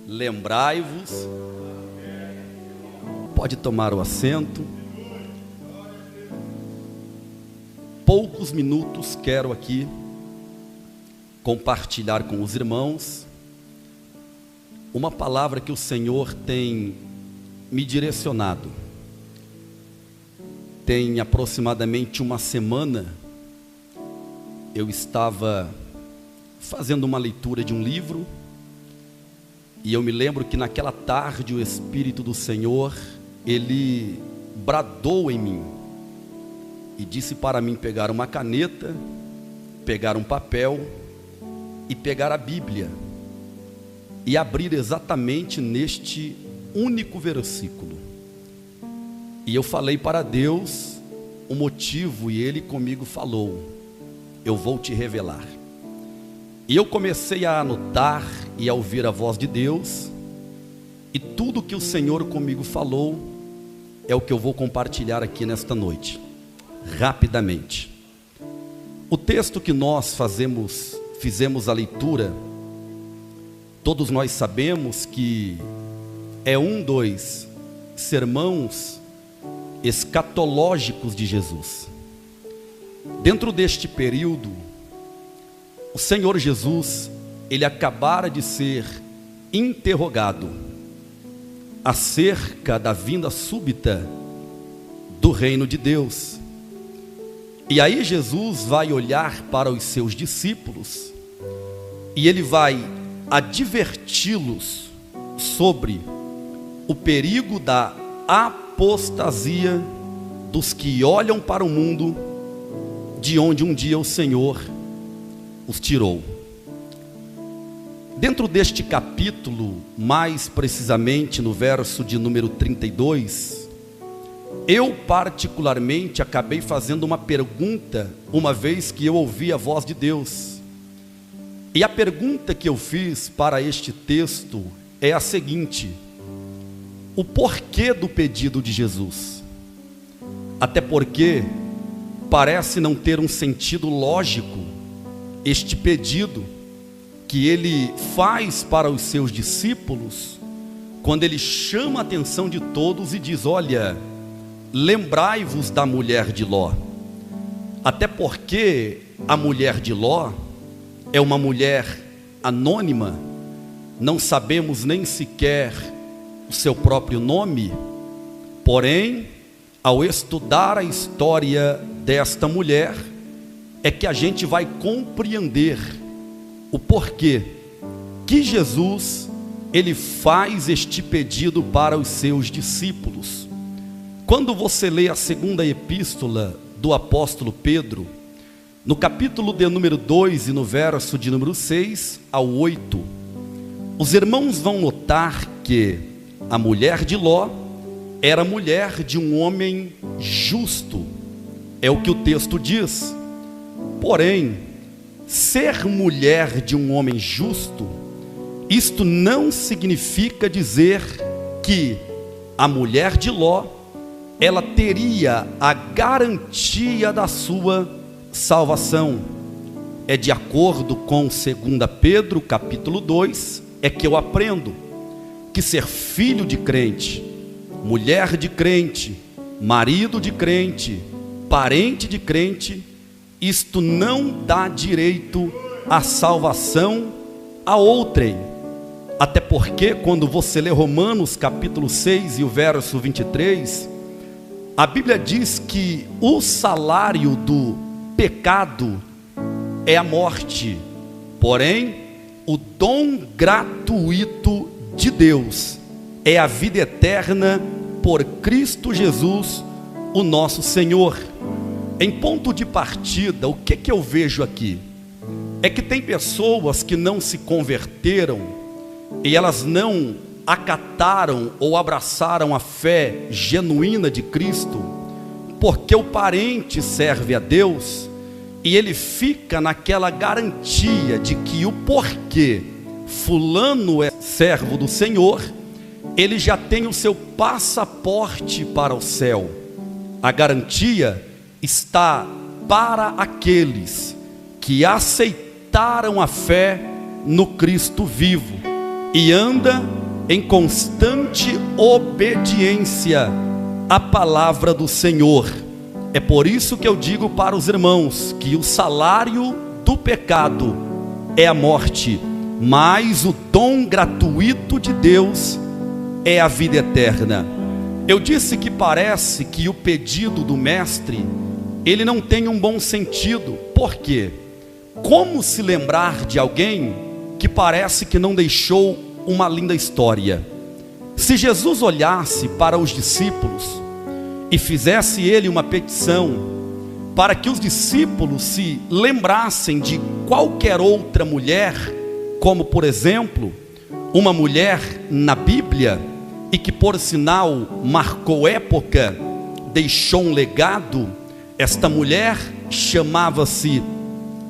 Lembrai-vos. Pode tomar o assento. Poucos minutos quero aqui compartilhar com os irmãos uma palavra que o Senhor tem me direcionado. Tem aproximadamente uma semana eu estava fazendo uma leitura de um livro e eu me lembro que naquela tarde o Espírito do Senhor, ele bradou em mim e disse para mim pegar uma caneta, pegar um papel e pegar a Bíblia e abrir exatamente neste único versículo. E eu falei para Deus o motivo e Ele comigo falou: eu vou te revelar. E eu comecei a anotar e a ouvir a voz de Deus, e tudo que o Senhor comigo falou é o que eu vou compartilhar aqui nesta noite, rapidamente. O texto que nós fizemos a leitura, todos nós sabemos que é um dos sermãos escatológicos de Jesus. Dentro deste período, o Senhor Jesus, ele acabara de ser interrogado acerca da vinda súbita do reino de Deus. E aí Jesus vai olhar para os seus discípulos e ele vai adverti-los sobre o perigo da apostasia dos que olham para o mundo de onde um dia o Senhor os tirou. Dentro deste capítulo, mais precisamente no verso de número 32, eu particularmente acabei fazendo uma pergunta, uma vez que eu ouvi a voz de Deus. E a pergunta que eu fiz para este texto é a seguinte: o porquê do pedido de Jesus? Até porque parece não ter um sentido lógico este pedido que ele faz para os seus discípulos, quando ele chama a atenção de todos e diz: olha, lembrai-vos da mulher de Ló. Até porque a mulher de Ló é uma mulher anônima, não sabemos nem sequer o seu próprio nome, porém, ao estudar a história desta mulher, é que a gente vai compreender o porquê que Jesus, ele faz este pedido para os seus discípulos. Quando você lê a segunda epístola do apóstolo Pedro, no capítulo de número 2 e no verso de número 6 ao 8, os irmãos vão notar que a mulher de Ló era mulher de um homem justo, é o que o texto diz. Porém, ser mulher de um homem justo, isto não significa dizer que a mulher de Ló, ela teria a garantia da sua salvação. É de acordo com 2 Pedro capítulo 2, é que eu aprendo que ser filho de crente, mulher de crente, marido de crente, parente de crente, isto não dá direito à salvação a outrem. Até porque quando você lê Romanos capítulo 6 e o verso 23, a Bíblia diz que o salário do pecado é a morte, porém o dom gratuito de Deus é a vida eterna por Cristo Jesus, o nosso Senhor. Em ponto de partida, o que eu vejo aqui? É que tem pessoas que não se converteram e elas não acataram ou abraçaram a fé genuína de Cristo, porque o parente serve a Deus e ele fica naquela garantia de que o porquê fulano é servo do Senhor, ele já tem o seu passaporte para o céu. A garantia está para aqueles que aceitaram a fé no Cristo vivo. e anda em constante obediência à palavra do Senhor. É por isso que eu digo para os irmãos que o salário do pecado é a morte, mas o dom gratuito de Deus é a vida eterna. Eu disse que parece que o pedido do mestre, ele não tem um bom sentido. Por quê? Como se lembrar de alguém que parece que não deixou uma linda história? Se Jesus olhasse para os discípulos e fizesse ele uma petição para que os discípulos se lembrassem de qualquer outra mulher, como por exemplo, uma mulher na Bíblia, e que por sinal marcou época, deixou um legado, esta mulher chamava-se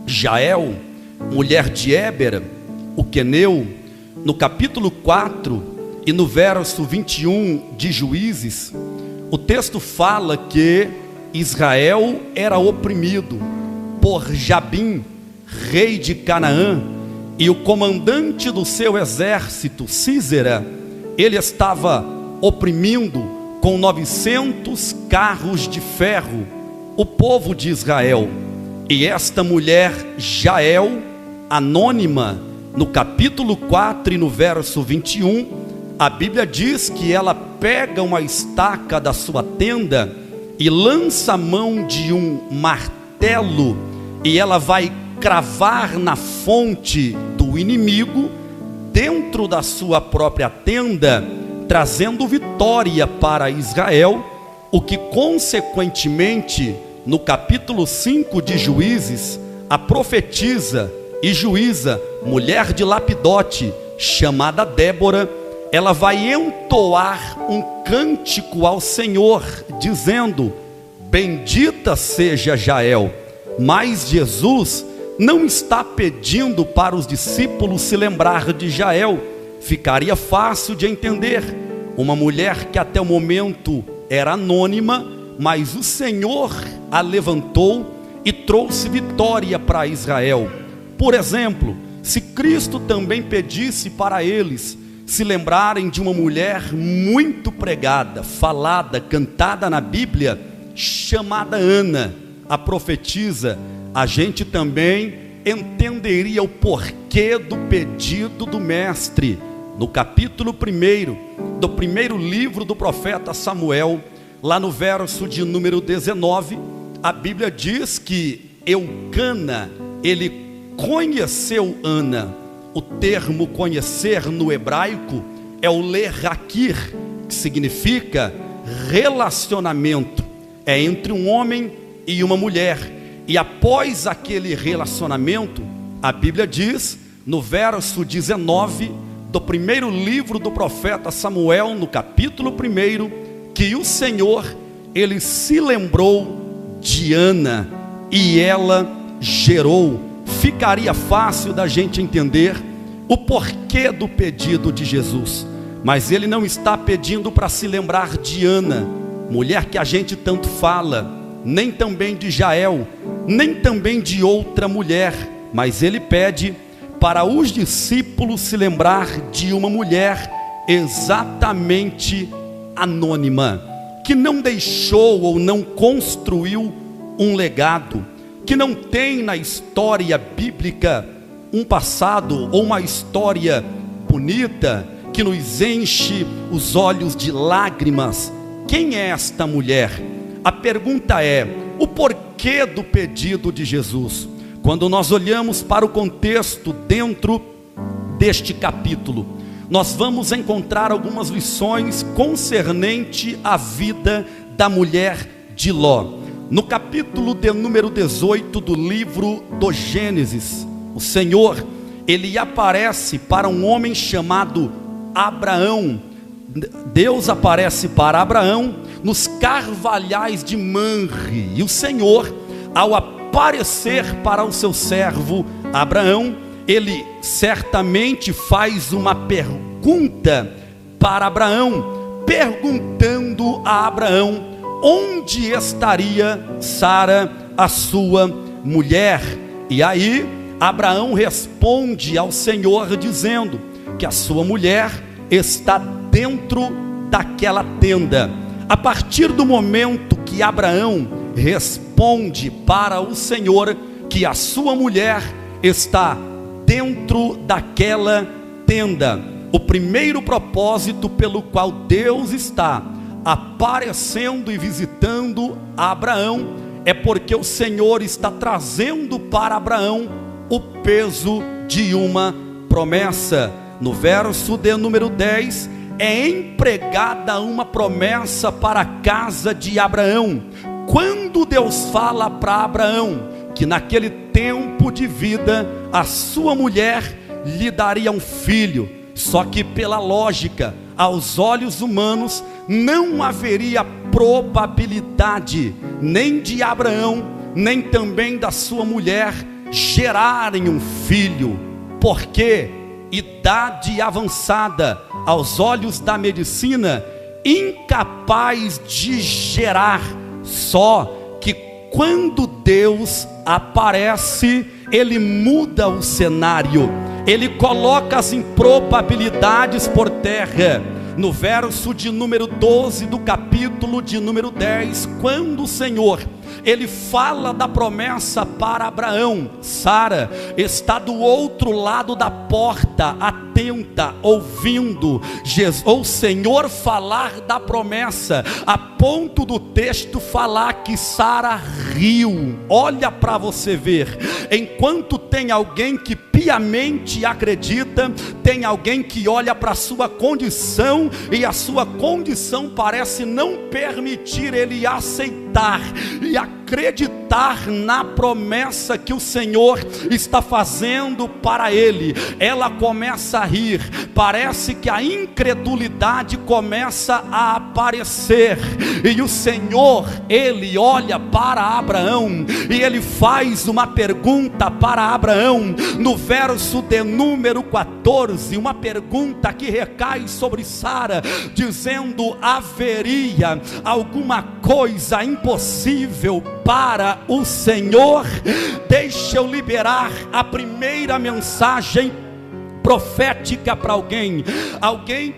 Jael, mulher de Éber, o queneu. No capítulo 4 e no verso 21 de Juízes, o texto fala que Israel era oprimido por Jabim, rei de Canaã, e o comandante do seu exército, Sísera, ele estava oprimindo com 900 carros de ferro o povo de Israel. E esta mulher Jael, anônima, no capítulo 4 e no verso 21, a Bíblia diz que ela pega uma estaca da sua tenda e lança a mão de um martelo, e ela vai cravar na fonte do inimigo, dentro da sua própria tenda, trazendo vitória para Israel, o que consequentemente, no capítulo 5 de Juízes, a profetisa e juíza, mulher de Lapidote, chamada Débora, ela vai entoar um cântico ao Senhor, dizendo: bendita seja Jael. Mas Jesus não está pedindo para os discípulos se lembrar de Jael. Ficaria fácil de entender, uma mulher que até o momento era anônima, mas o Senhor a levantou e trouxe vitória para Israel. Por exemplo, se Cristo também pedisse para eles se lembrarem de uma mulher muito pregada, falada, cantada na Bíblia, chamada Ana, a profetisa, a gente também entenderia o porquê do pedido do mestre. No capítulo 1 do primeiro livro do profeta Samuel, lá no verso de número 19, a Bíblia diz que Eucana, ele conheceu Ana. O termo conhecer no hebraico é o lerrakir, que significa relacionamento, é entre um homem e uma mulher. E após aquele relacionamento, a Bíblia diz, no verso 19 do primeiro livro do profeta Samuel, no capítulo 1, que o Senhor, ele se lembrou de Ana e ela gerou. Ficaria fácil da gente entender o porquê do pedido de Jesus, mas ele não está pedindo para se lembrar de Ana, mulher que a gente tanto fala, nem também de Jael, nem também de outra mulher, mas ele pede para os discípulos se lembrar de uma mulher exatamente anônima, que não deixou ou não construiu um legado, que não tem na história bíblica um passado ou uma história bonita que nos enche os olhos de lágrimas. Quem é esta mulher? A pergunta é: o porquê do pedido de Jesus? Quando nós olhamos para o contexto dentro deste capítulo, nós vamos encontrar algumas lições concernente à vida da mulher de Ló. No capítulo de número 18 do livro do Gênesis, o Senhor, ele aparece para um homem chamado Abraão. Deus aparece para Abraão nos carvalhais de Manre, e o Senhor, ao aparecer para o seu servo Abraão, ele certamente faz uma pergunta para Abraão, perguntando a Abraão onde estaria Sara, a sua mulher. E aí Abraão responde ao Senhor dizendo: que a sua mulher está dentro daquela tenda. A partir do momento que Abraão responde para o Senhor que a sua mulher está dentro daquela tenda, o primeiro propósito pelo qual Deus está aparecendo e visitando Abraão é porque o Senhor está trazendo para Abraão o peso de uma promessa. No verso de número 10, é empregada uma promessa para a casa de Abraão. Quando Deus fala para Abraão que naquele tempo de vida a sua mulher lhe daria um filho, só que pela lógica, aos olhos humanos, não haveria probabilidade nem de Abraão, nem também da sua mulher gerarem um filho, porque idade avançada, aos olhos da medicina, incapaz de gerar. Só que quando Deus aparece, Ele muda o cenário, Ele coloca as improbabilidades por terra. No verso de número 12 do capítulo de número 10, quando o Senhor Ele fala da promessa para Abraão, Sara está do outro lado da porta, atenta, ouvindo o Senhor falar da promessa, a ponto do texto falar que Sara riu. Olha para você ver, enquanto tem alguém que piamente acredita, tem alguém que olha para a sua condição, e a sua condição parece não permitir ele aceitar e acreditar na promessa que o Senhor está fazendo para ele. Ela começa a rir, parece que a incredulidade começa a aparecer, e o Senhor, Ele olha para Abraão, e Ele faz uma pergunta para Abraão, no verso de número 14, uma pergunta que recai sobre Sara, dizendo: haveria alguma coisa impossível para o Senhor? Deixa eu liberar a primeira mensagem profética para alguém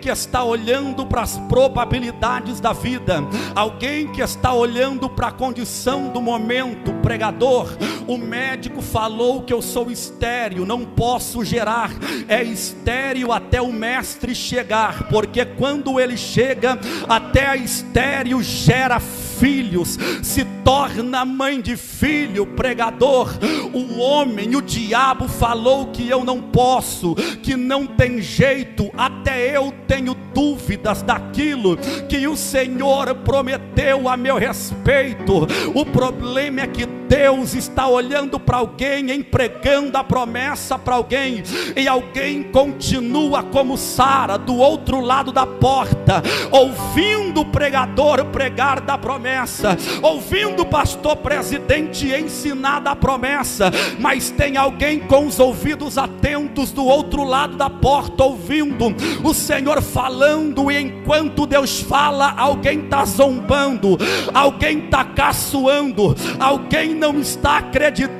que está olhando para as probabilidades da vida, alguém que está olhando para a condição do momento. Pregador, o médico falou que eu sou estéril, não posso gerar. É estéril até o mestre chegar, porque quando ele chega, até a estéril gera filhos, se torna mãe de filho. Pregador, o homem, o diabo falou que eu não posso, que não tem jeito, até eu tenho dúvidas daquilo que o Senhor prometeu a meu respeito. O problema é que Deus está olhando para alguém, empregando a promessa para alguém, e alguém continua como Sara, do outro lado da porta, ouvindo o pregador pregar da promessa, ouvindo o pastor presidente ensinar da promessa, mas tem alguém com os ouvidos atentos do outro lado da porta, ouvindo o Senhor falando, e enquanto Deus fala, alguém está zombando, alguém está caçoando, alguém não está acreditando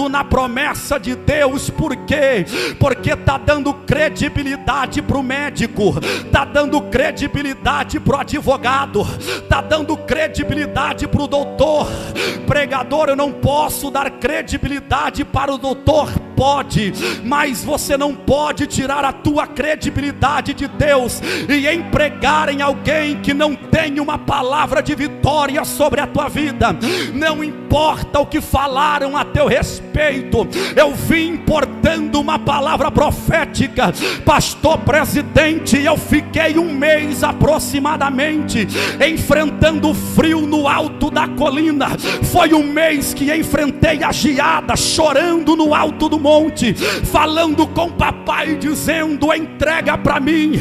na promessa de Deus. Por quê? Porque está dando credibilidade para o médico, está dando credibilidade para o advogado, está dando credibilidade para o doutor. Pregador, eu não posso dar credibilidade para o doutor. Pode, mas você não pode tirar a tua credibilidade de Deus e empregar em alguém que não tem uma palavra de vitória sobre a tua vida. Não importa o que falaram a teu respeito, eu vim portando uma palavra profética. Pastor presidente, eu fiquei um mês aproximadamente enfrentando o frio no alto da colina. Foi um mês que enfrentei a geada, chorando no alto do monte, falando com papai, dizendo: entrega para mim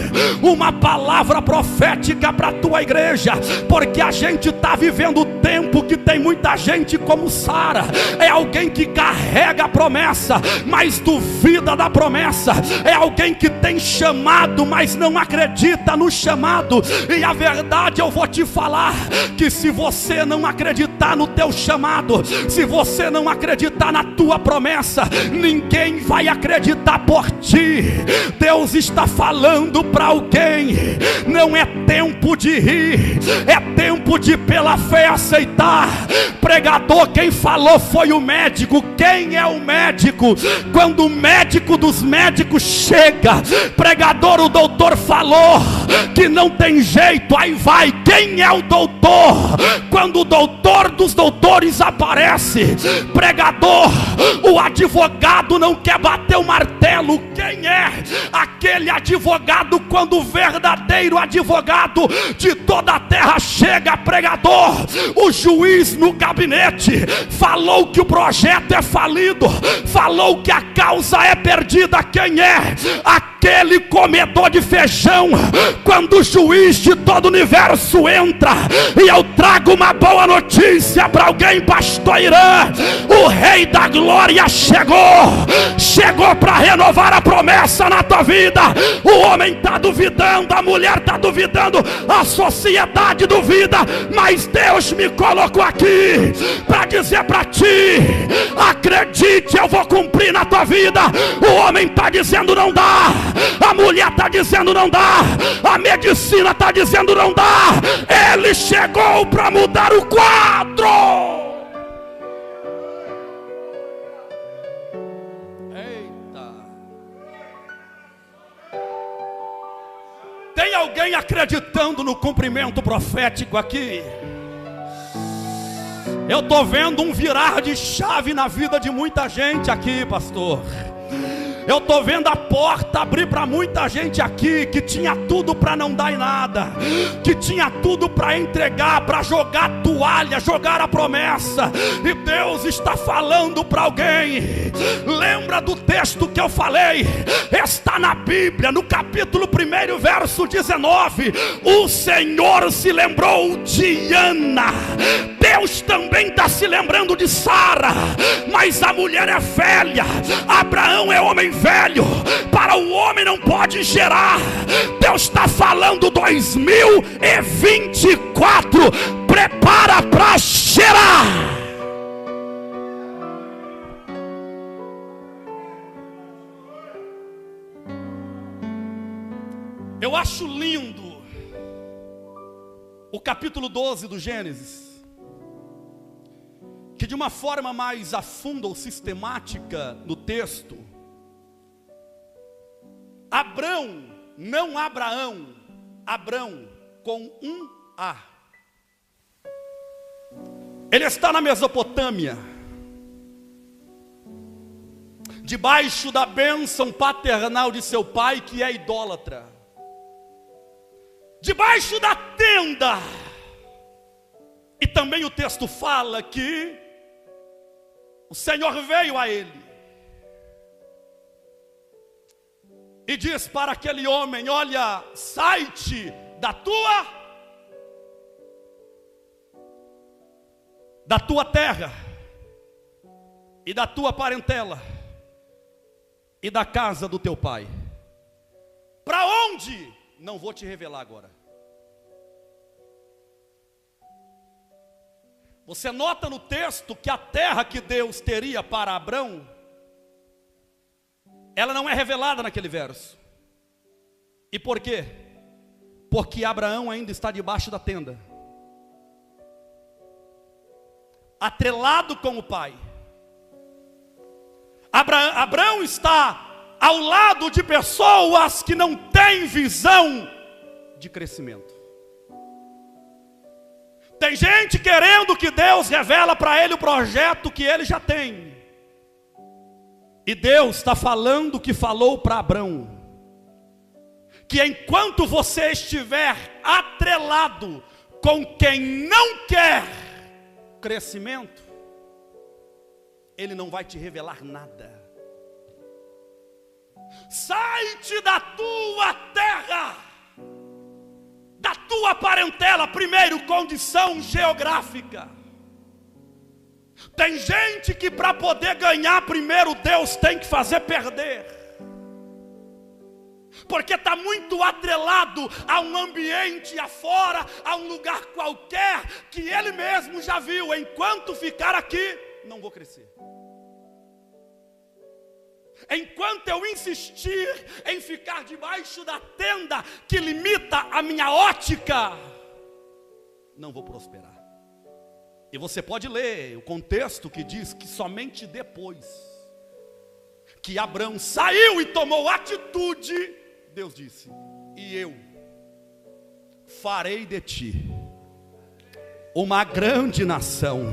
uma palavra profética para a tua igreja, porque a gente está vivendo o tempo que tem muita gente como Sara. É alguém que carrega a promessa, mas duvida da promessa. É alguém que tem chamado, mas não acredita no chamado. E a verdade, eu vou te falar, que se você não acreditar no teu chamado, se você não acreditar na tua promessa, ninguém vai acreditar por ti. Deus está falando para alguém: não é tempo de rir, é tempo de pela fé aceitar. Pregador, quem falou foi o médico. Quem é o médico? Quando o médico dos médicos chega, pregador, o doutor falou que não tem jeito, aí vai. Quem é o doutor? Quando o doutor dos doutores aparece, pregador, o advogado não quer bater o martelo. Quem é aquele advogado quando o verdadeiro advogado de toda a terra chega? Pregador, o juiz no gabinete falou que o projeto é falido, falou que a causa é perdida. Quem é? Aquele comedor de feijão quando o juiz de todo o universo entra. E eu trago uma boa notícia para alguém, pastor Irã: o rei da glória chegou para renovar a promessa na tua vida. O homem está duvidando, a mulher está duvidando, a sociedade duvida, mas Deus me colocou aqui para dizer para ti: acredite, eu vou cumprir na tua vida. O homem está dizendo não dá, a mulher está dizendo não dá, a medicina está dizendo não dá. Ele chegou para mudar o quadro. Eita! Tem alguém acreditando no cumprimento profético aqui? Eu estou vendo um virar de chave na vida de muita gente aqui, pastor. Eu estou vendo a porta abrir para muita gente aqui que tinha tudo para não dar em nada, que tinha tudo para entregar, para jogar a toalha, jogar a promessa. E Deus está falando para alguém. Lembra do texto que eu falei? Está na Bíblia, no capítulo 1, verso 19. O Senhor se lembrou de Ana. Deus também está se lembrando de Sara, mas a mulher é velha, Abraão é homem velho, para o homem não pode gerar. Deus está falando 2024, prepara para gerar. Eu acho lindo o capítulo 12 do Gênesis, que de uma forma mais afunda ou sistemática no texto, Abrão, não Abraão, Abrão com um A. Ele está na Mesopotâmia, debaixo da bênção paternal de seu pai, que é idólatra, debaixo da tenda. E também o texto fala que o Senhor veio a ele e diz para aquele homem: olha, sai-te da tua terra e da tua parentela e da casa do teu pai. Para onde? Não vou te revelar agora. Você nota no texto que a terra que Deus teria para Abrão, ela não é revelada naquele verso. E por quê? Porque Abraão ainda está debaixo da tenda, atrelado com o pai. Abraão está ao lado de pessoas que não têm visão de crescimento. Tem gente querendo que Deus revela para ele o projeto que ele já tem. E Deus está falando o que falou para Abrão: que enquanto você estiver atrelado com quem não quer crescimento, ele não vai te revelar nada. Sai-te da tua terra, da tua parentela. Primeiro, condição geográfica. Tem gente que para poder ganhar primeiro Deus tem que fazer perder, porque está muito atrelado a um ambiente afora, a um lugar qualquer, que ele mesmo já viu: enquanto ficar aqui, não vou crescer. Enquanto eu insistir em ficar debaixo da tenda que limita a minha ótica, não vou prosperar. E você pode ler o contexto que diz que somente depois que Abraão saiu e tomou atitude, Deus disse: e eu farei de ti uma grande nação,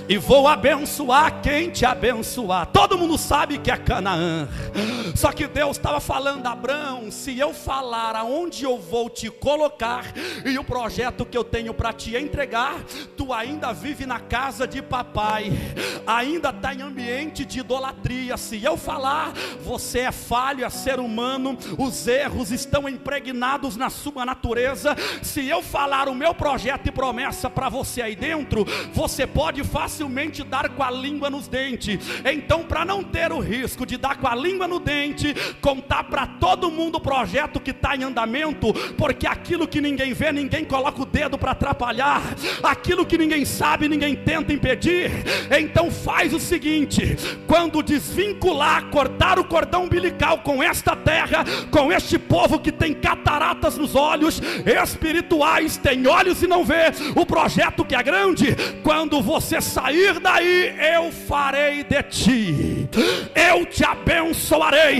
e vou abençoar quem te abençoar. Todo mundo sabe que é Canaã. Só que Deus estava falando: Abraão, se eu falar aonde eu vou te colocar e o projeto que eu tenho para te entregar, tu ainda vive na casa de papai, ainda está em ambiente de idolatria. Se eu falar, você é falho, é ser humano, os erros estão impregnados na sua natureza. Se eu falar o meu projeto e promessa para você aí dentro, você pode facilmente dar com a língua nos dentes. Então, para não ter o risco de dar com a língua no dente, contar para todo mundo o projeto que está em andamento, porque aquilo que ninguém vê, ninguém coloca o dedo para atrapalhar, aquilo que ninguém sabe, ninguém tenta impedir. Então faz o seguinte: quando desvincular, cortar o cordão umbilical com esta terra, com este povo que tem cataratas nos olhos espirituais, tem olhos e não vê o projeto que é grande, quando você sair daí, eu farei de ti, eu te abençoarei.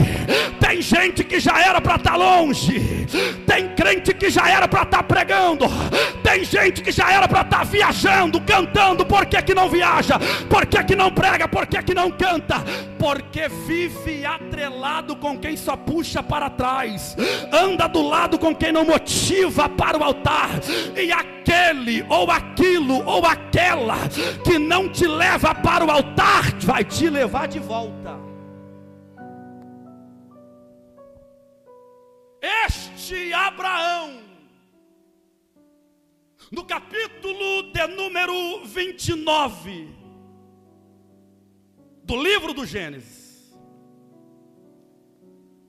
Tem gente que já era para estar longe, tem crente que já era para estar pregando, tem gente que já era para estar viajando, cantando. Por que que não viaja? Por que que não prega? Por que que não canta? Porque vive atrelado com quem só puxa para trás, anda do lado com quem não motiva para o altar. E aquele ou aquilo ou aquela que não te leva para o altar vai te levar de volta. Este Abraão, no capítulo de número 29 do livro do Gênesis,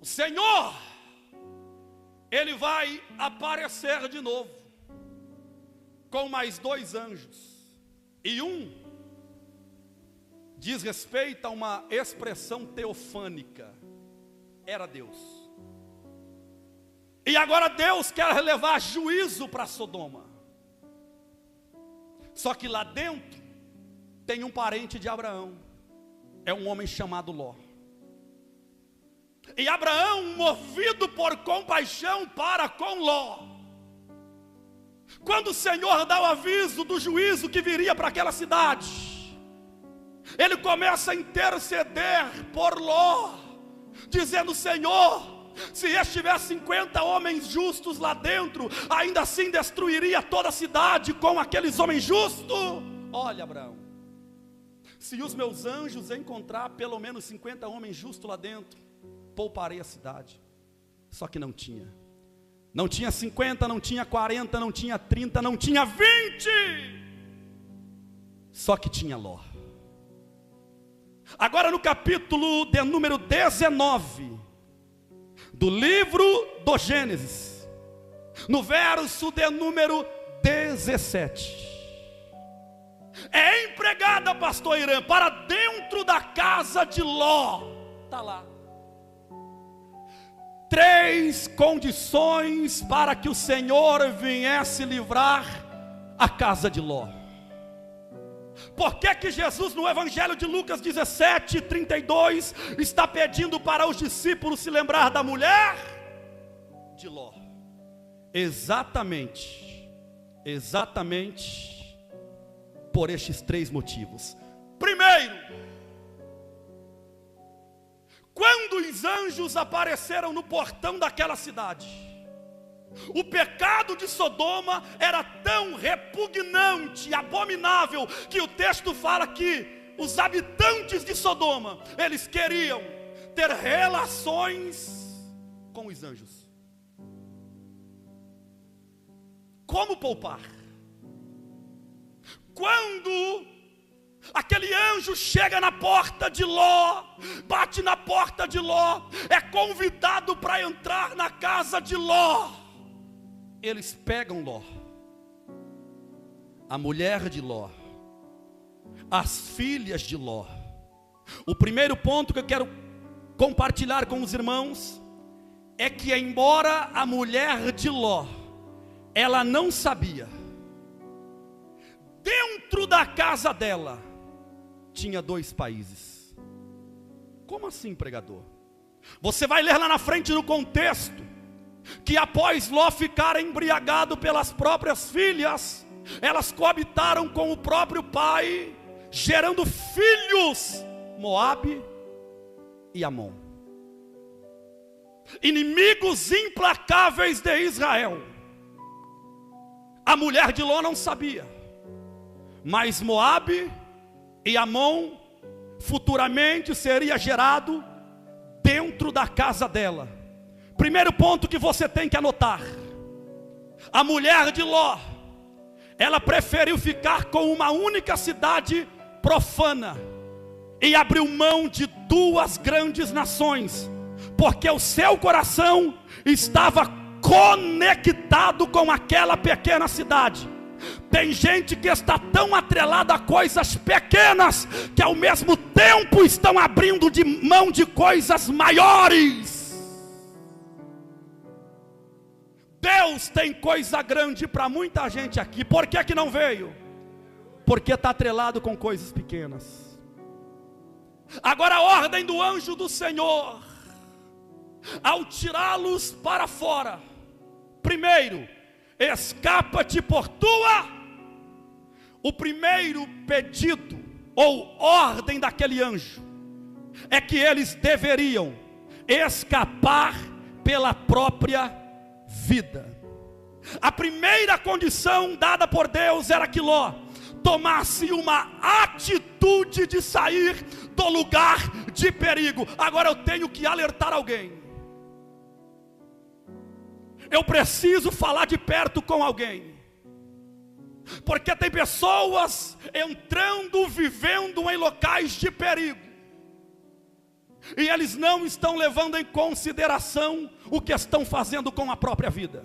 o Senhor, ele vai aparecer de novo com mais 2 anjos, e um diz respeito a uma expressão teofânica, era Deus. E agora Deus quer levar juízo para Sodoma. Só que lá dentro tem um parente de Abraão, é um homem chamado Ló. E Abraão, movido por compaixão para com Ló, quando o Senhor dá o aviso do juízo que viria para aquela cidade, ele começa a interceder por Ló, dizendo: Senhor, se estiver 50 homens justos lá dentro, ainda assim destruiria toda a cidade com aqueles homens justos? Olha, Abraão, se os meus anjos encontrar pelo menos 50 homens justos lá dentro, pouparei a cidade. Só que não tinha 50, não tinha 40, não tinha 30, não tinha 20, só que tinha Ló. Agora no capítulo de número 19 do livro do Gênesis, no verso de número 17, é empregada, pastor Irã, para dentro da casa de Ló, está lá, 3 condições para que o Senhor viesse livrar a casa de Ló. Por que que Jesus no Evangelho de Lucas 17:32 está pedindo para os discípulos se lembrar da mulher de Ló? Exatamente por estes 3 motivos. Primeiro, quando os anjos apareceram no portão daquela cidade, o pecado de Sodoma era tão repugnante, abominável, que o texto fala que os habitantes de Sodoma, eles queriam ter relações com os anjos. Como poupar? Quando Aquele anjo chega na porta de Ló, bate na porta de Ló, é convidado para entrar na casa de Ló. Eles pegam Ló, a mulher de Ló, as filhas de Ló. O primeiro ponto que eu quero compartilhar com os irmãos é que, embora a mulher de Ló, ela não sabia, dentro da casa dela tinha 2 países. Como assim, pregador? Você vai ler lá na frente no contexto que após Ló ficar embriagado pelas próprias filhas, elas coabitaram com o próprio pai, gerando filhos, Moabe e Amon, inimigos implacáveis de Israel. A mulher de Ló não sabia, mas Moabe e Amon futuramente seria gerado dentro da casa dela. Primeiro ponto que você tem que anotar: a mulher de Ló, ela preferiu ficar com uma única cidade profana e abriu mão de 2 grandes nações, porque o seu coração estava conectado com aquela pequena cidade. Tem gente que está tão atrelada a coisas pequenas, que ao mesmo tempo estão abrindo de mão de coisas maiores. Deus tem coisa grande para muita gente aqui. Por que que não veio? Porque está atrelado com coisas pequenas. Agora a ordem do anjo do Senhor, ao tirá-los para fora: primeiro, escapa-te por tua. O primeiro pedido ou ordem daquele anjo é que eles deveriam escapar pela própria vida. A primeira condição dada por Deus era que Ló tomasse uma atitude de sair do lugar de perigo. Agora eu tenho que alertar alguém. Eu preciso falar de perto com alguém, porque tem pessoas entrando, vivendo em locais de perigo, e eles não estão levando em consideração o que estão fazendo com a própria vida.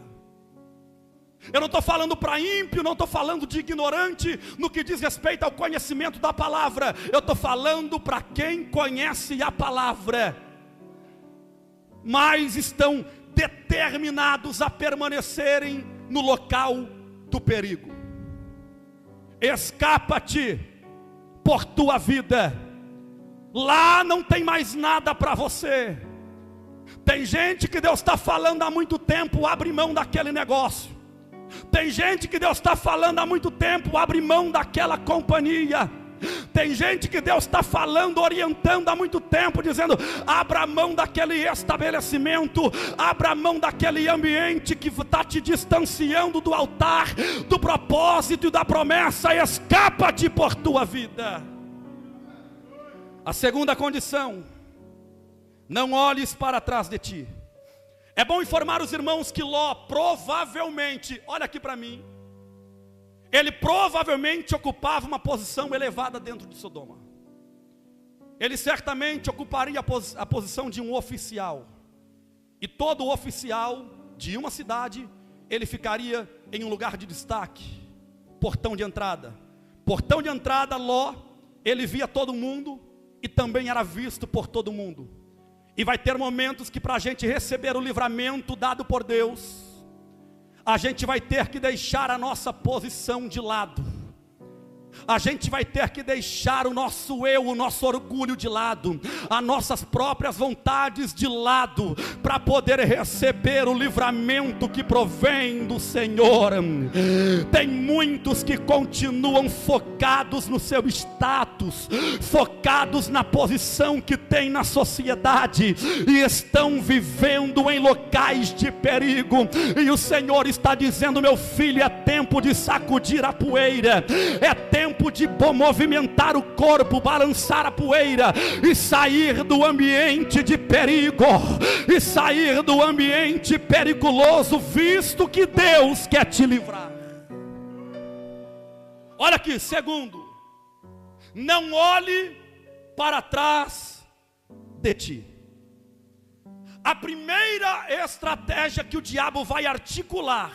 Eu não estou falando para ímpio, não estou falando de ignorante no que diz respeito ao conhecimento da palavra. Eu estou falando para quem conhece a palavra, mas estão determinados a permanecerem no local do perigo. Escapa-te por tua vida. Lá não tem mais nada para você. Tem gente que Deus está falando há muito tempo: abre mão daquele negócio. Tem gente que Deus está falando há muito tempo: abre mão daquela companhia. Tem gente que Deus está falando, orientando há muito tempo, dizendo: abra mão daquele estabelecimento, abra mão daquele ambiente que está te distanciando do altar, do propósito e da promessa. Escapa-te por tua vida. A segunda condição: não olhes para trás de ti. É bom informar os irmãos que Ló provavelmente, olha aqui para mim, ele provavelmente ocupava uma posição elevada dentro de Sodoma. Ele certamente ocuparia a posição de um oficial. E todo oficial de uma cidade, ele ficaria em um lugar de destaque. Portão de entrada. Portão de entrada, Ló, ele via todo mundo e também era visto por todo mundo. E vai ter momentos que, para a gente receber o livramento dado por Deus, a gente vai ter que deixar a nossa posição de lado. A gente vai ter que deixar o nosso eu, o nosso orgulho de lado, as nossas próprias vontades de lado, para poder receber o livramento que provém do Senhor. Tem muitos que continuam focados no seu status, focados na posição que tem na sociedade, e estão vivendo em locais de perigo. E o Senhor está dizendo: meu filho, é tempo de sacudir a poeira, é tempo de movimentar o corpo, balançar a poeira e sair do ambiente de perigo, e sair do ambiente periculoso, visto que Deus quer te livrar. Olha aqui, segundo, não olhe para trás de ti. A primeira estratégia que o diabo vai articular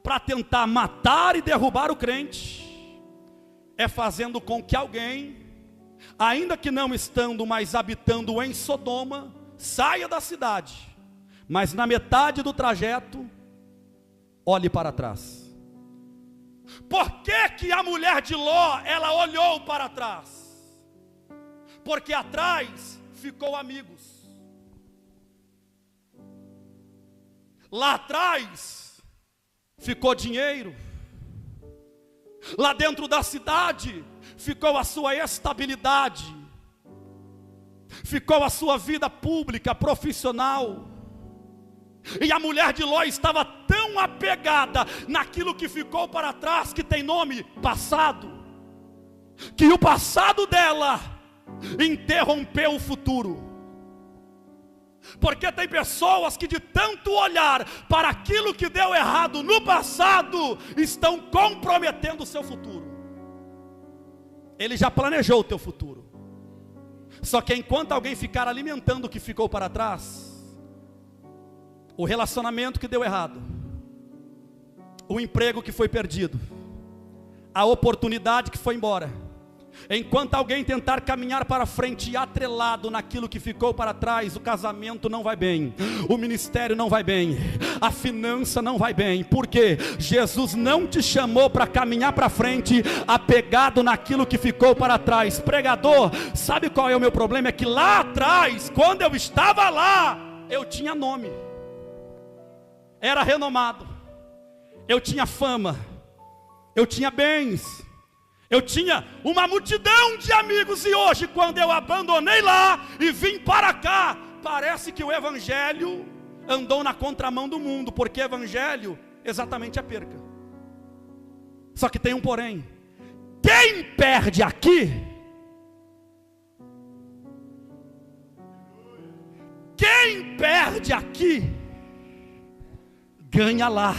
para tentar matar e derrubar o crente é fazendo com que alguém, ainda que não estando mais habitando em Sodoma, saia da cidade, mas na metade do trajeto, olhe para trás. Por que a mulher de Ló, ela olhou para trás? Porque atrás ficou amigos. Lá atrás ficou dinheiro. Lá dentro da cidade ficou a sua estabilidade. Ficou a sua vida pública, profissional. E a mulher de Ló estava tão apegada naquilo que ficou para trás, que tem nome passado, que o passado dela interrompeu o futuro. Porque tem pessoas que de tanto olhar para aquilo que deu errado no passado, estão comprometendo o seu futuro. Ele já planejou o teu futuro. Só que enquanto alguém ficar alimentando o que ficou para trás, o relacionamento que deu errado, o emprego que foi perdido, a oportunidade que foi embora, enquanto alguém tentar caminhar para frente atrelado naquilo que ficou para trás, o casamento não vai bem, o ministério não vai bem, a finança não vai bem. Porque Jesus não te chamou para caminhar para frente apegado naquilo que ficou para trás. Pregador, sabe qual é o meu problema? É que lá atrás, quando eu estava lá, eu tinha nome, era renomado, eu tinha fama, eu tinha bens, eu tinha uma multidão de amigos. E hoje, quando eu abandonei lá e vim para cá, parece que o evangelho andou na contramão do mundo. Porque evangelho exatamente é perca. Só que tem um porém: quem perde aqui, quem perde aqui, ganha lá.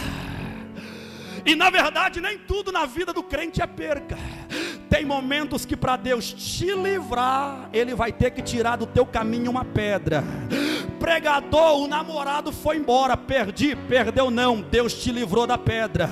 E na verdade nem tudo na vida do crente é perca. Tem momentos que para Deus te livrar, Ele vai ter que tirar do teu caminho uma pedra. Pregador, o namorado foi embora, perdeu não, Deus te livrou da pedra.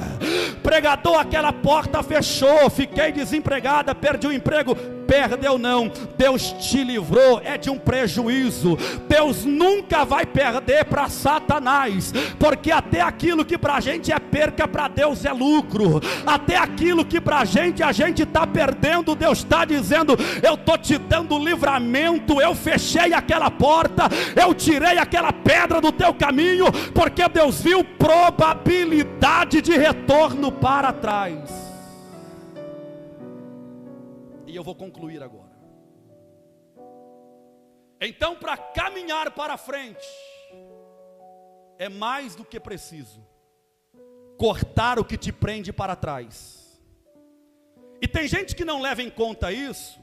Pregador, aquela porta fechou, fiquei desempregada, perdi o emprego, perdeu não, Deus te livrou, é de um prejuízo. Deus nunca vai perder para Satanás, porque até aquilo que para a gente é perca, para Deus é lucro. Até aquilo que para a gente está perdendo, Deus está dizendo: eu estou te dando livramento, eu fechei aquela porta, eu tirei aquela pedra do teu caminho, porque Deus viu probabilidade de retorno para trás. E eu vou concluir agora. Então, para caminhar para frente, é mais do que preciso cortar o que te prende para trás. E tem gente que não leva em conta isso,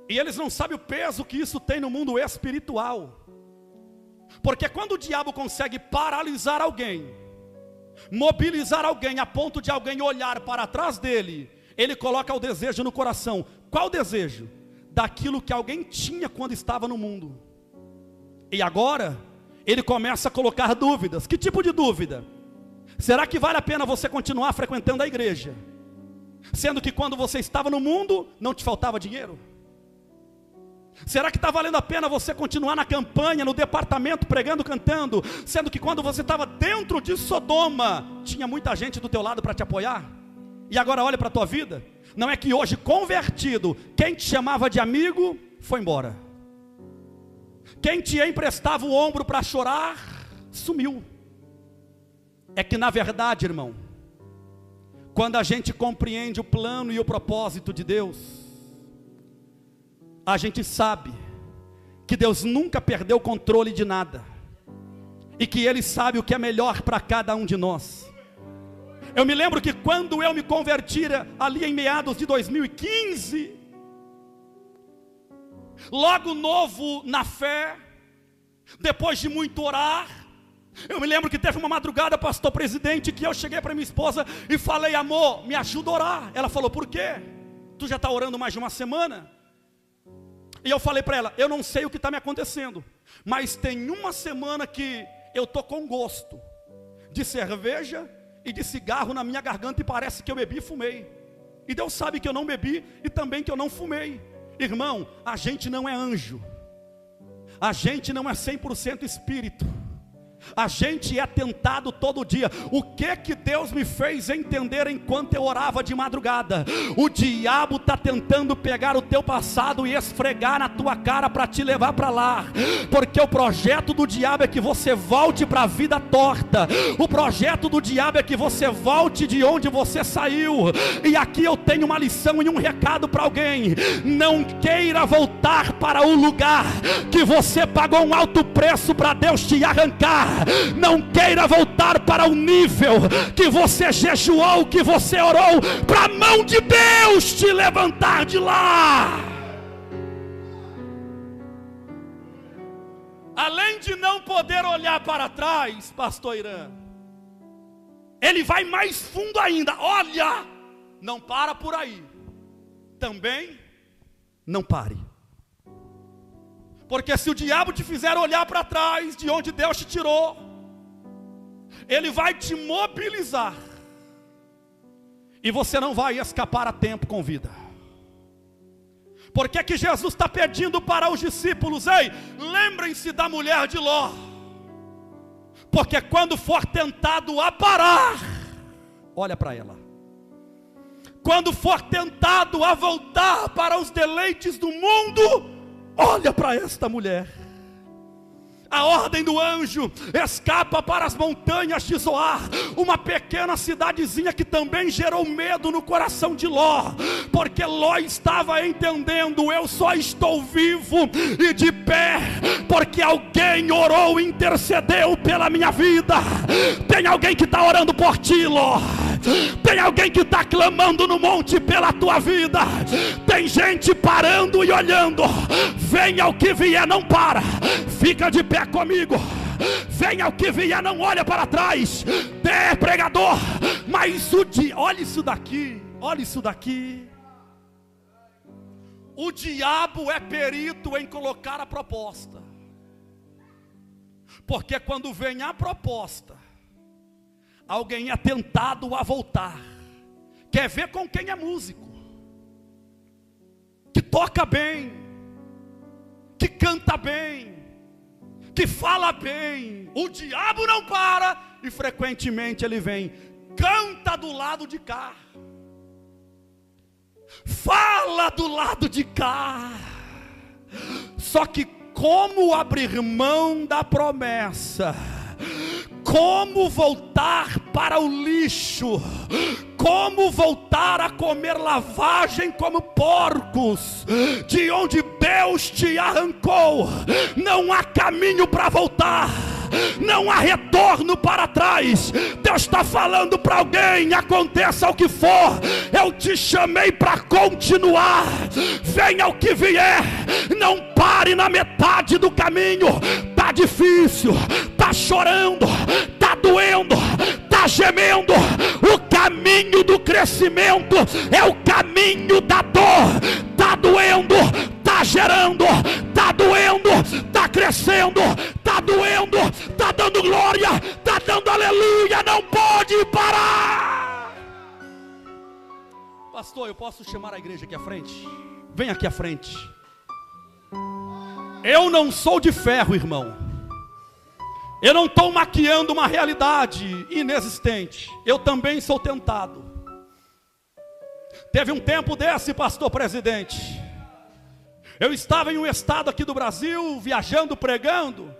e eles não sabem o peso que isso tem no mundo espiritual. Porque quando o diabo consegue paralisar alguém, mobilizar alguém a ponto de alguém olhar para trás dele, ele coloca o desejo no coração. Qual desejo? Daquilo que alguém tinha quando estava no mundo. E agora, ele começa a colocar dúvidas. Que tipo de dúvida? Será que vale a pena você continuar frequentando a igreja, sendo que quando você estava no mundo, não te faltava dinheiro? Será que está valendo a pena você continuar na campanha, no departamento, pregando, cantando, sendo que quando você estava dentro de Sodoma, tinha muita gente do teu lado para te apoiar? E agora olha para a tua vida. Não é que hoje, convertido, quem te chamava de amigo, foi embora. Quem te emprestava o ombro para chorar, sumiu. É que na verdade, irmão, quando a gente compreende o plano e o propósito de Deus, a gente sabe que Deus nunca perdeu o controle de nada, e que Ele sabe o que é melhor para cada um de nós. Eu me lembro que quando eu me converti, ali em meados de 2015, logo novo na fé, depois de muito orar, eu me lembro que teve uma madrugada, pastor presidente, que eu cheguei para minha esposa e falei: amor, me ajuda a orar. Ela falou: por quê? tu já está orando mais de uma semana? E eu falei para ela, eu não sei o que está me acontecendo, mas tem uma semana que eu estou com gosto de cerveja e de cigarro na minha garganta, e parece que eu bebi e fumei. E Deus sabe que eu não bebi e também que eu não fumei. Irmão, a gente não é anjo, a gente não é 100% espírito, a gente é tentado todo dia. O que Deus me fez entender enquanto eu orava de madrugada? O diabo está tentando pegar o teu passado e esfregar na tua cara para te levar para lá, porque o projeto do diabo é que você volte para a vida torta. O projeto do diabo é que você volte de onde você saiu. E aqui eu tenho uma lição e um recado para alguém: não queira voltar para o lugar que você pagou um alto preço para Deus te arrancar. Não queira voltar para o nível que você jejuou, que você orou, para a mão de Deus te levantar de lá. Além de não poder olhar para trás, pastor Irã, ele vai mais fundo ainda. Olha, não para por aí, também não pare. Porque se o diabo te fizer olhar para trás, de onde Deus te tirou, ele vai te mobilizar, e você não vai escapar a tempo com vida. Por que que Jesus está pedindo para os discípulos? Ei, lembrem-se da mulher de Ló, porque quando for tentado a parar, olha para ela. Quando for tentado a voltar para os deleites do mundo, olha para esta mulher. A ordem do anjo: escapa para as montanhas de Zoar, uma pequena cidadezinha que também gerou medo no coração de Ló, porque Ló estava entendendo: eu só estou vivo e de pé porque alguém orou e intercedeu pela minha vida. Tem alguém que está orando por ti, Ló. Tem alguém que está clamando no monte pela tua vida. Tem gente parando e olhando. Venha o que vier, não para. Fica de pé comigo. Venha o que vier, não olha para trás. Pregador, mas olha isso daqui. Olha isso daqui. O diabo é perito em colocar a proposta, porque quando vem a proposta, alguém é tentado a voltar. Quer ver com quem é músico, que toca bem, que canta bem, que fala bem. O diabo não para, e frequentemente ele vem, canta do lado de cá, fala do lado de cá. Só que como abrir mão da promessa? Como voltar para o lixo? Como voltar a comer lavagem como porcos, de onde Deus te arrancou? Não há caminho para voltar, não há retorno para trás. Deus está falando para alguém: aconteça o que for, eu te chamei para continuar. Venha o que vier, não pare na metade do caminho. Está difícil, está chorando, está doendo, está gemendo. O caminho do crescimento é o caminho da dor. Está doendo, está gerando, está doendo, está crescendo, está doendo, está dando glória, está dando aleluia. Não pode parar. Pastor, eu posso chamar a igreja aqui à frente? Vem aqui à frente. Eu não sou de ferro, irmão. Eu não estou maquiando uma realidade inexistente. Eu também sou tentado. Teve um tempo desse, pastor presidente, eu estava em um estado aqui do Brasil, viajando, pregando,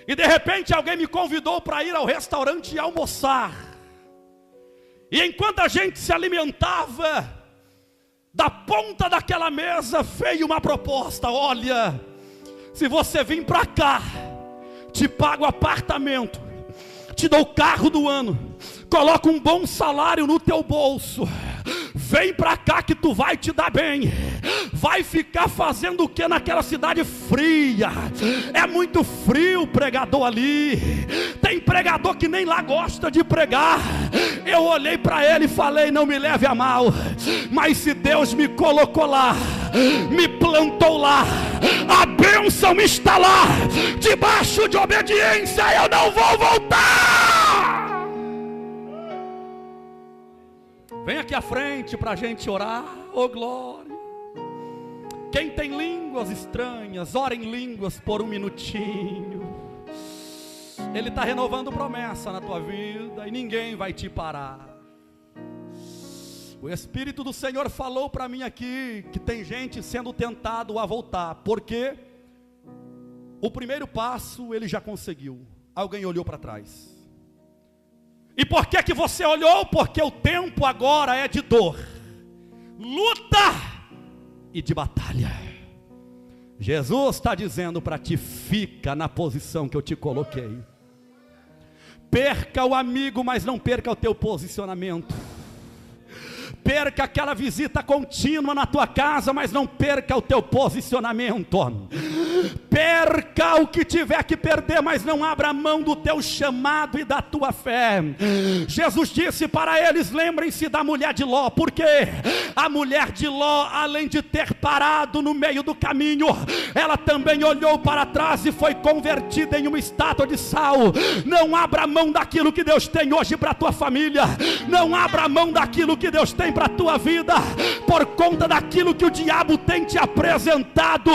e de repente alguém me convidou para ir ao restaurante e almoçar. E enquanto a gente se alimentava, da ponta daquela mesa veio uma proposta: olha, se você vir para cá, te pago apartamento, te dou o carro do ano, coloco um bom salário no teu bolso, vem pra cá que tu vai te dar bem. Vai ficar fazendo o que naquela cidade fria? É muito frio, pregador ali. Tem pregador que nem lá gosta de pregar. Eu olhei para ele e falei: não me leve a mal, mas se Deus me colocou lá, me plantou lá, a bênção está lá, debaixo de obediência, eu não vou voltar. Vem aqui à frente para a gente orar. Oh glória. Quem tem línguas estranhas, ora em línguas por um minutinho. Ele está renovando promessa na tua vida e ninguém vai te parar. O Espírito do Senhor falou para mim aqui que tem gente sendo tentado a voltar, porque o primeiro passo ele já conseguiu. Alguém olhou para trás. E por que você olhou? Porque o tempo agora é de dor, luta e de batalha. Jesus está dizendo para ti: fica na posição que eu te coloquei. Perca o amigo, mas não perca o teu posicionamento. Perca aquela visita contínua na tua casa, mas não perca o teu posicionamento. Perca o que tiver que perder, mas não abra mão do teu chamado e da tua fé. Jesus disse para eles: lembrem-se da mulher de Ló, porque a mulher de Ló, além de ter parado no meio do caminho, ela também olhou para trás e foi convertida em uma estátua de sal. Não abra mão daquilo que Deus tem hoje para a tua família. Não abra mão daquilo que Deus tem para a tua vida, por conta daquilo que o diabo tem te apresentado.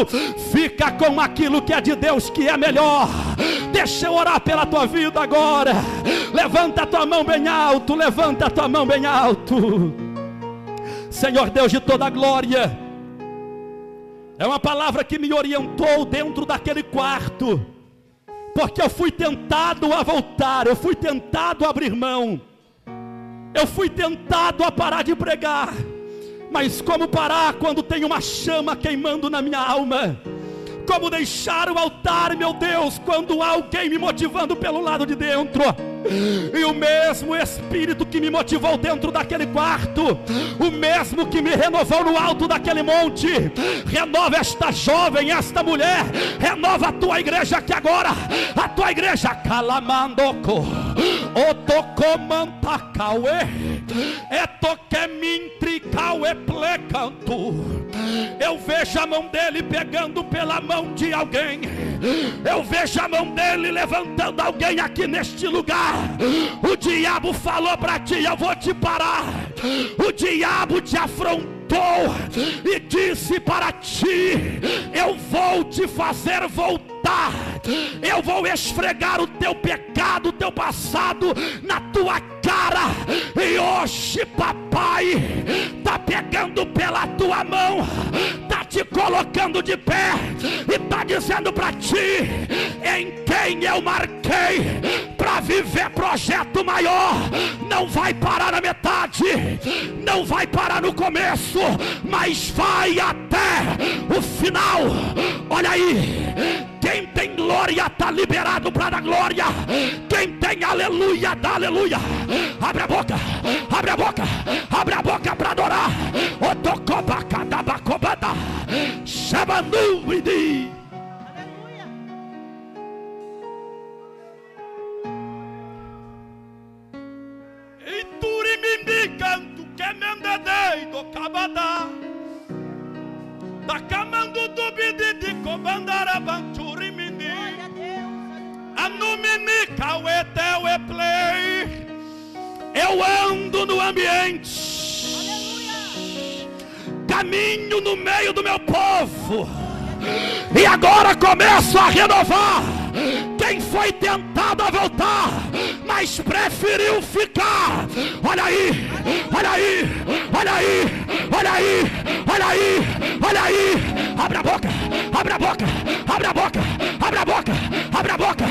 Fica com aquilo que é de Deus, que é melhor. Deixa eu orar pela tua vida agora. Levanta a tua mão bem alto, levanta a tua mão bem alto. Senhor Deus de toda a glória, é uma palavra que me orientou dentro daquele quarto, porque eu fui tentado a voltar, eu fui tentado a abrir mão, eu fui tentado a parar de pregar. Mas como parar quando tem uma chama queimando na minha alma? Como deixar o altar, meu Deus, quando há alguém me motivando pelo lado de dentro? E o mesmo Espírito que me motivou dentro daquele quarto, o mesmo que me renovou no alto daquele monte, renova esta jovem, esta mulher, renova a tua igreja aqui agora. A tua igreja Calamandoko, Otocomantacaue, Etoquemintricaue plecanto. Eu vejo a mão dele pegando pela mão de alguém. Eu vejo a mão dele levantando alguém aqui neste lugar. O diabo falou para ti: eu vou te parar. O diabo te afrontou e disse para ti: eu vou te fazer voltar. Eu vou esfregar o teu pecado, o teu passado na tua cara. E hoje papai está pegando pela tua mão, está te colocando de pé e está dizendo para ti: em quem eu marquei para viver projeto maior, não vai parar na metade, não vai parar no começo, mas vai até o final. Olha aí, quem tem glória está liberado para dar glória. Quem tem aleluia, dá aleluia. Abre a boca, abre a boca, abre a boca para adorar. Otocobacadabacobada, Shabanduidi. E turimimbi canto que mendedei do cabada. Da camando do bidi de cobandara banturi mini. Anuminica o etel e play. Eu ando no ambiente, caminho no meio do meu povo, e agora começo a renovar. Quem foi tentado a voltar, mas preferiu ficar. Olha aí, olha aí, olha aí, olha aí, olha aí, olha aí. Abre a boca, abre a boca, abre a boca, abre a boca, abre a boca.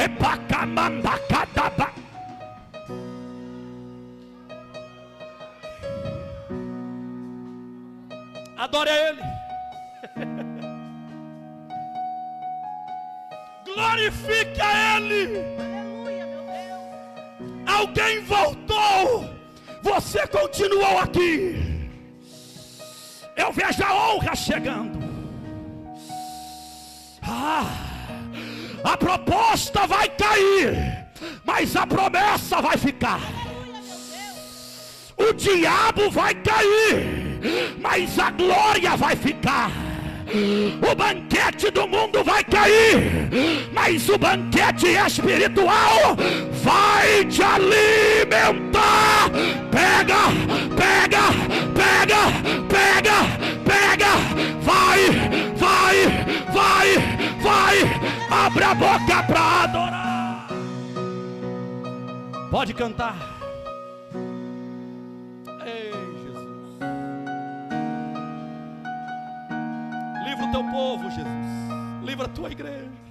Epacamandacadaba. Adore a Ele. Glorifique a Ele. Aleluia, meu Deus. Alguém voltou, você continuou aqui. Eu vejo a honra chegando. A proposta vai cair, mas a promessa vai ficar. O diabo vai cair, mas a glória vai ficar. O banquete do mundo vai cair, mas o banquete espiritual vai te alimentar. Pega, pega, pega, pega, pega. Vai, vai, vai, vai. Abre a boca para adorar. Pode cantar. Ei, Jesus. Livra o teu povo, Jesus. Livra a tua igreja.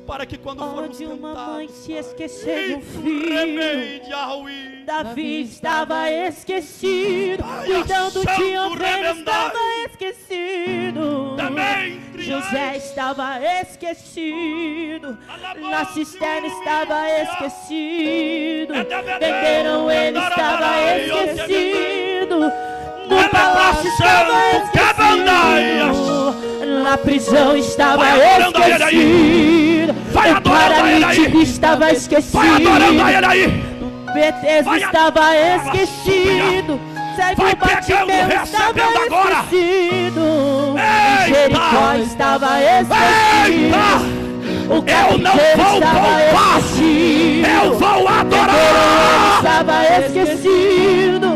Para que quando formos Onde uma cantar, mãe se esqueceu do filho, Davi estava esquecido, cuidando de ovelha estava esquecido, José estava esquecido, na cisterna estava esquecido, venderam ele, estava esquecido, no palácio estava esquecido, na prisão estava esquecido, o paralítico estava esquecido, o Betesda estava esquecido, servo Bartimeu estava esquecido, Jericó estava esquecido, o carpinteiro estava esquecido, eu vou adorar. Ele estava esquecido,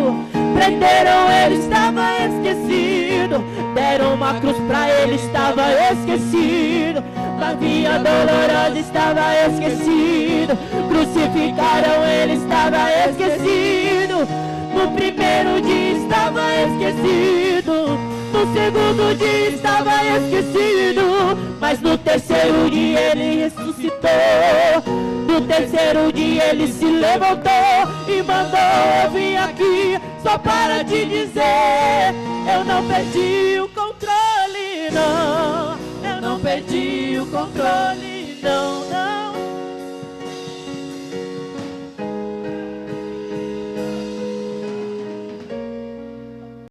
prenderam ele, estava esquecido, deram uma cruz pra ele, estava esquecido, Maria dolorosa estava esquecido, crucificaram ele, estava esquecido, no primeiro dia estava esquecido, no segundo dia estava esquecido, mas no terceiro dia ele ressuscitou, no terceiro dia ele se levantou e mandou: eu vim aqui só para te dizer, eu não perdi